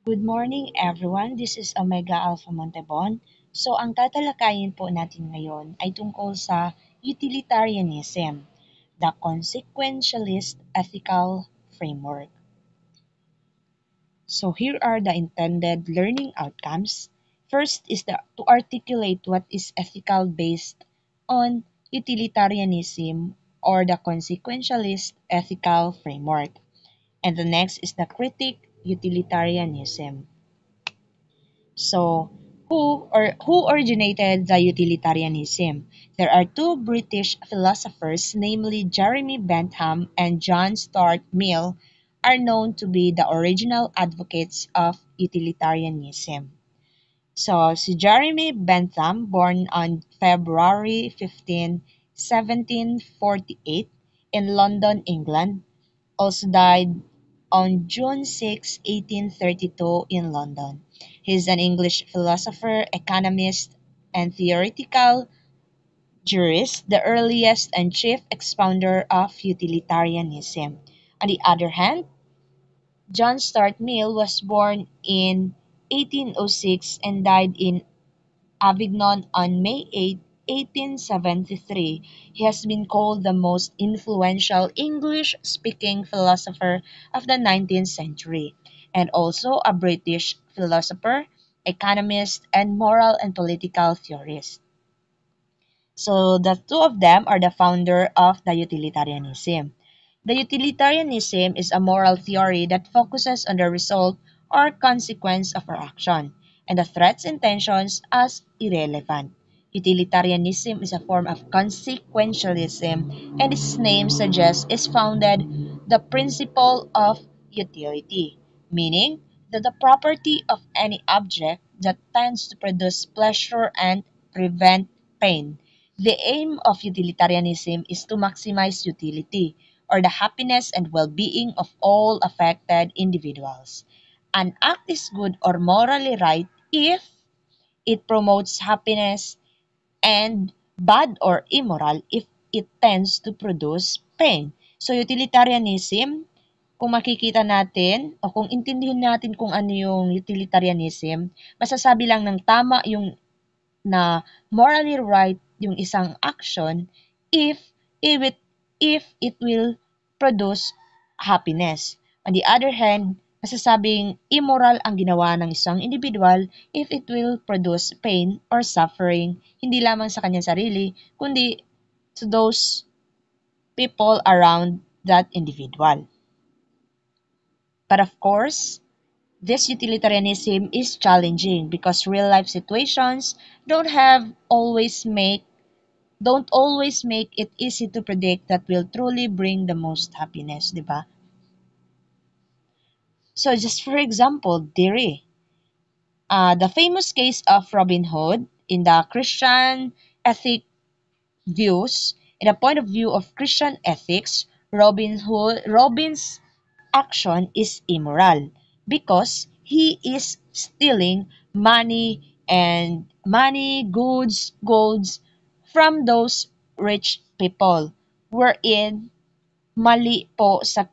Good morning everyone, this is Omega Alpha Montebon. So ang tatalakayin po natin ngayon ay tungkol sa utilitarianism, the consequentialist ethical framework. So here are the intended learning outcomes. First is to articulate what is ethical based on utilitarianism or the consequentialist ethical framework. And the next is the critique utilitarianism. So, who originated the utilitarianism? There are two British philosophers, namely Jeremy Bentham and John Stuart Mill, are known to be the original advocates of utilitarianism. So, si Jeremy Bentham, born on February 15, 1748 in London, England, also died on June 6, 1832 in London. He is an English philosopher, economist, and theoretical jurist, the earliest and chief expounder of utilitarianism. On the other hand, John Stuart Mill was born in 1806 and died in Avignon on May 8, 1873. He has been called the most influential English-speaking philosopher of the 19th century, and also a British philosopher, economist, and moral and political theorist. So the two of them are the founder of the utilitarianism. The utilitarianism is a moral theory that focuses on the result or consequence of our action, and the threats intentions as irrelevant. Utilitarianism is a form of consequentialism, and its name suggests is founded the principle of utility, meaning that the property of any object that tends to produce pleasure and prevent pain. The aim of utilitarianism is to maximize utility, or the happiness and well-being of all affected individuals. An act is good or morally right if it promotes happiness, and bad or immoral if it tends to produce pain. So utilitarianism, kung makikita natin o kung intindihin natin kung ano yung utilitarianism, masasabi lang ng tama yung na morally right yung isang action if if it will produce happiness. On the other hand, masasabing immoral ang ginawa ng isang individual if it will produce pain or suffering, hindi lamang sa kanyang sarili, kundi to those people around that individual. But of course, this utilitarianism is challenging because real life situations don't always make it easy to predict that will truly bring the most happiness, di ba? So just for example, Diri, the famous case of Robin Hood in the Christian ethic views, in the point of view of Christian ethics, Robin's action is immoral because he is stealing goods, golds from those rich people, wherein mali po sa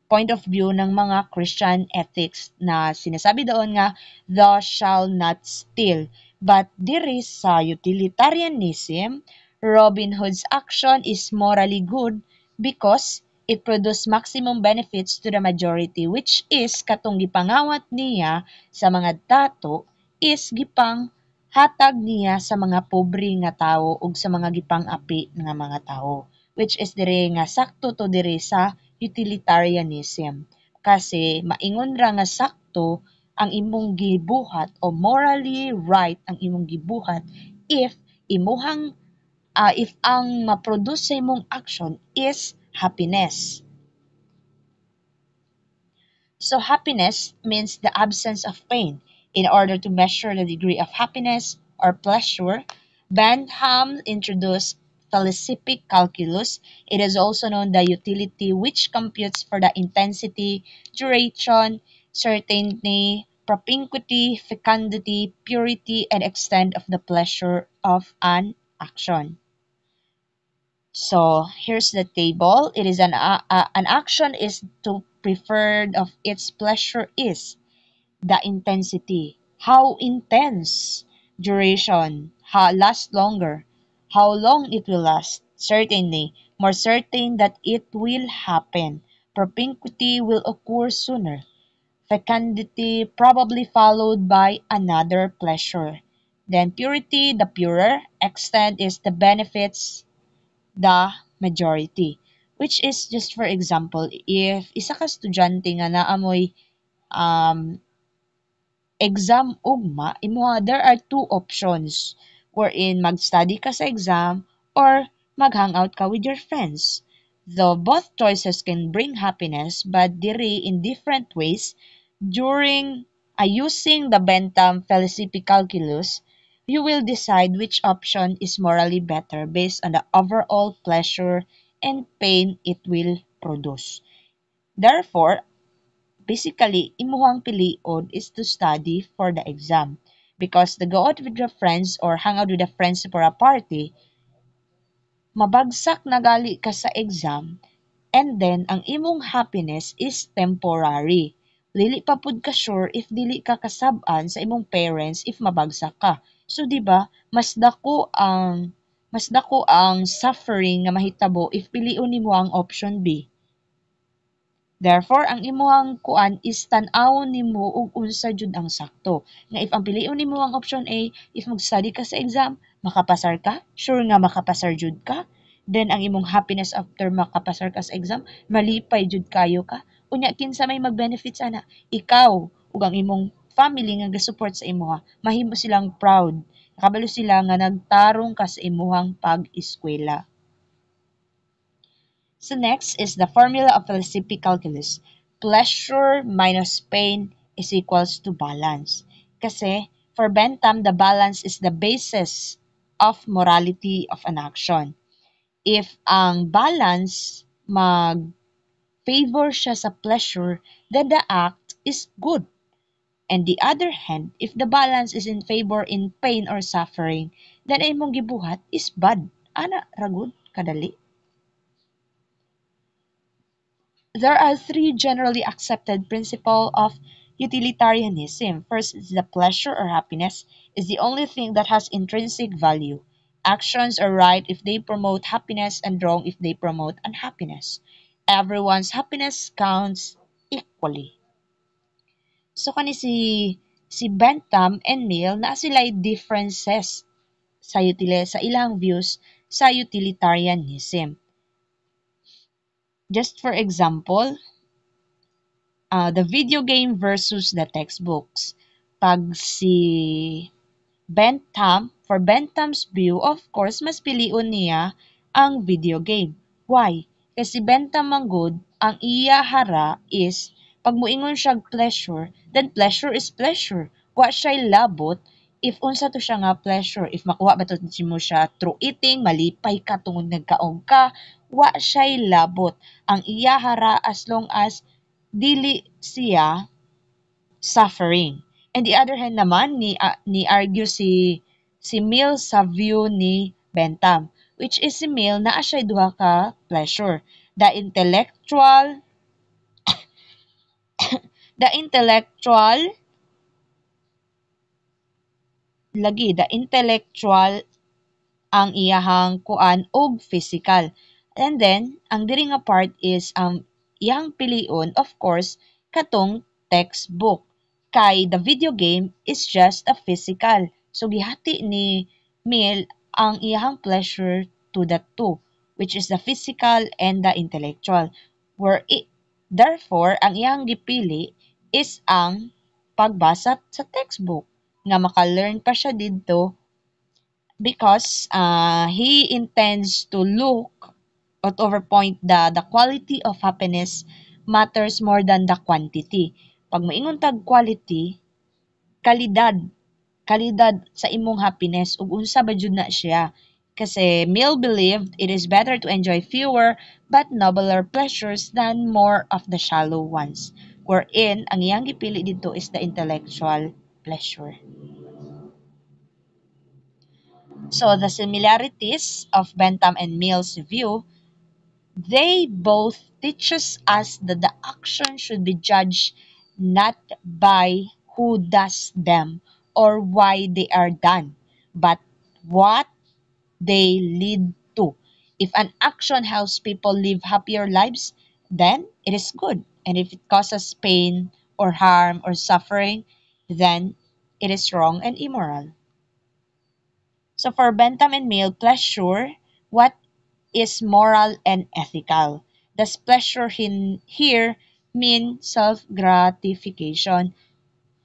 point of view ng mga Christian ethics na sinasabi doon nga, thou shall not steal. But diri sa utilitarianism, Robin Hood's action is morally good because it produce maximum benefits to the majority, which is katong gipangawat niya sa mga dato is gipang hatag niya sa mga pobre nga tawo ug sa mga gipang-api nga mga tawo, which is dire nga sakto to dire sa utilitarianism. Kasi maingon ra nga sakto ang imong gibuhat o morally right ang imong gibuhat if if ang ma-produce sa imong action is happiness. So happiness means the absence of pain. In order to measure the degree of happiness or pleasure, Bentham introduced telescopic calculus. It is also known the utility, which computes for the intensity, duration, certainty, propinquity, fecundity, purity, and extent of the pleasure of an action. So here's the table. It is an action is to preferred of its pleasure is. the intensity. How intense? Duration. How last longer? How long it will last? Certainly, more certain that it will happen. Propinquity will occur sooner. Fecundity probably followed by another pleasure. Then purity, the purer extent is the benefits the majority. Which is just for example, if isa ka estudyante nga naamoy um, exam ugma, imuha there are two options wherein mag-study ka sa exam or mag-hangout ka with your friends. Though both choices can bring happiness, but diri in different ways, during using the Bentham Felicity calculus, you will decide which option is morally better based on the overall pleasure and pain it will produce. Therefore, basically, imuhang pilion is to study for the exam. Because the go out with your friends or hang out with the friends for a party, mabagsak na gali ka sa exam, and then ang imong happiness is temporary. Dili pa pud ka sure if dili ka kasab-an sa imong parents if mabagsak ka. So, di ba, mas dako ang suffering nga mahitabo if piliun nimo ang option B. Therefore, ang imuhang kuan is tan-awon nimo ug unsa jud ang sakto. Nga if ang piliun nimo ang option A, if mag-study ka sa exam, makapasar ka, sure nga makapasar jud ka. Then ang imong happiness after makapasar ka sa exam, malipay jud kayo ka. Unya kinsa may mag-benefits ana? Ikaw ug ang imong family nga gasupport sa imuha, mahimo silang proud. Nakabalo sila nga nagtarong ka sa imuhang pag-eskwela. So next is the formula of philosophy calculus. Pleasure minus pain is equals to balance. Kasi for Bentham, the balance is the basis of morality of an action. If ang balance mag-favor siya sa pleasure, then the act is good. And the other hand, if the balance is in favor in pain or suffering, then ay mong gibuhat is bad. Ana, ragud, kadali. There are three generally accepted principles of utilitarianism. First is the pleasure or happiness is the only thing that has intrinsic value. Actions are right if they promote happiness and wrong if they promote unhappiness. Everyone's happiness counts equally. So si Bentham and Mill na sila differences sa ilang views sa utilitarianism. Just for example, the video game versus the textbooks. Pag for Bentham's view, of course, mas piliun niya ang video game. Why? Kasi Bentham manggod, ang iya hara is, pag muingon siya pleasure, then pleasure is pleasure. Wa siya labot, if unsa to siya nga pleasure, if makuha ba to mo siya through eating, malipay ka tungod nagkaog ka, wa siya labot. Ang iya hara as long as dili siya suffering. And the other hand naman, ni argue si Mill sa view ni Bentham, which is si Mill na siya duha ka pleasure. The intellectual ang iyahang kuan og physical. And then, ang diri nga part is iyang pilion, of course, katong textbook. Kay the video game is just a physical. So, gihati ni Mill ang iyahang pleasure to the two, which is the physical and the intellectual. Therefore, ang iyang gipili is ang pagbasa sa textbook nga maka-learn pa siya didto because he intends to look at overpoint the quality of happiness matters more than the quantity. Pag maingon tag quality, kalidad, kalidad sa imong happiness ug unsa ba jud na siya. Kasi Mill believed it is better to enjoy fewer but nobler pleasures than more of the shallow ones. Wherein, ang iyang gipili dito is the intellectual pleasure. So the similarities of Bentham and Mill's view, they both teaches us that the action should be judged not by who does them or why they are done, but what they lead to. If an action helps people live happier lives, then it is good. And if it causes pain or harm or suffering, then it is wrong and immoral. So for Bentham and Mill, pleasure, what is moral and ethical? Does pleasure here mean self-gratification?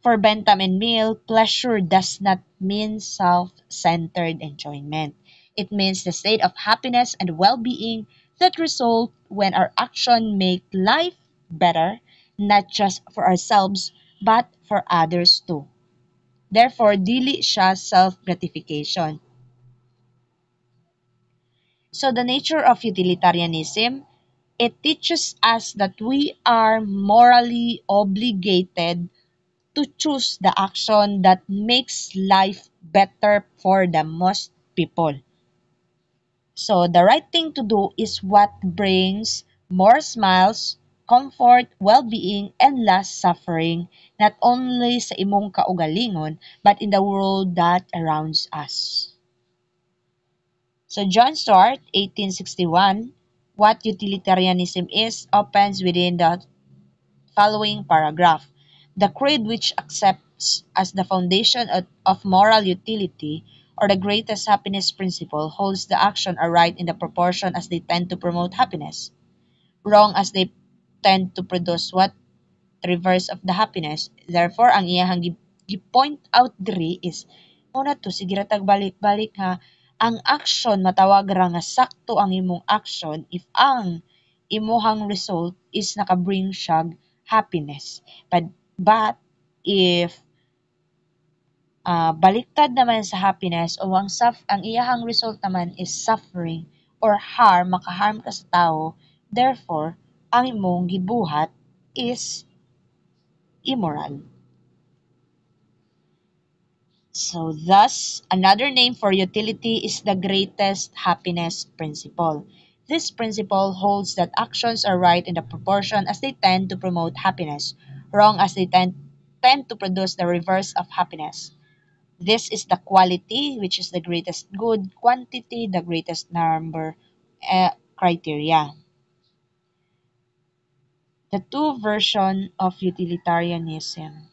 For Bentham and Mill, pleasure does not mean self-centered enjoyment. It means the state of happiness and well-being that result when our action make life better, not just for ourselves, but for others too. Therefore, dili siya self-gratification. So the nature of utilitarianism, it teaches us that we are morally obligated to choose the action that makes life better for the most people. So the right thing to do is what brings more smiles, comfort, well-being, and less suffering, not only sa imong kaugalingon, but in the world that surrounds us. So John Stuart, 1861, what utilitarianism is, opens within the following paragraph. The creed which accepts as the foundation of moral utility or the greatest happiness principle holds the action aright in the proportion as they tend to promote happiness, wrong as they tend to produce what reverse of the happiness. Therefore, ang iyahang gi-point out diri is una to sige ra tag balik-balik nga ang action matawag ra nga sakto ang imong action if ang imuhang result is nakabring siya happiness. But if baliktad naman sa happiness o ang iyahang result naman is suffering or harm, makaharm ka sa tao, therefore, ang imong gibuhat is immoral. So thus, another name for utility is the greatest happiness principle. This principle holds that actions are right in the proportion as they tend to promote happiness, wrong as they tend to produce the reverse of happiness. This is the quality, which is the greatest good, quantity, the greatest number criteria. The two version of utilitarianism.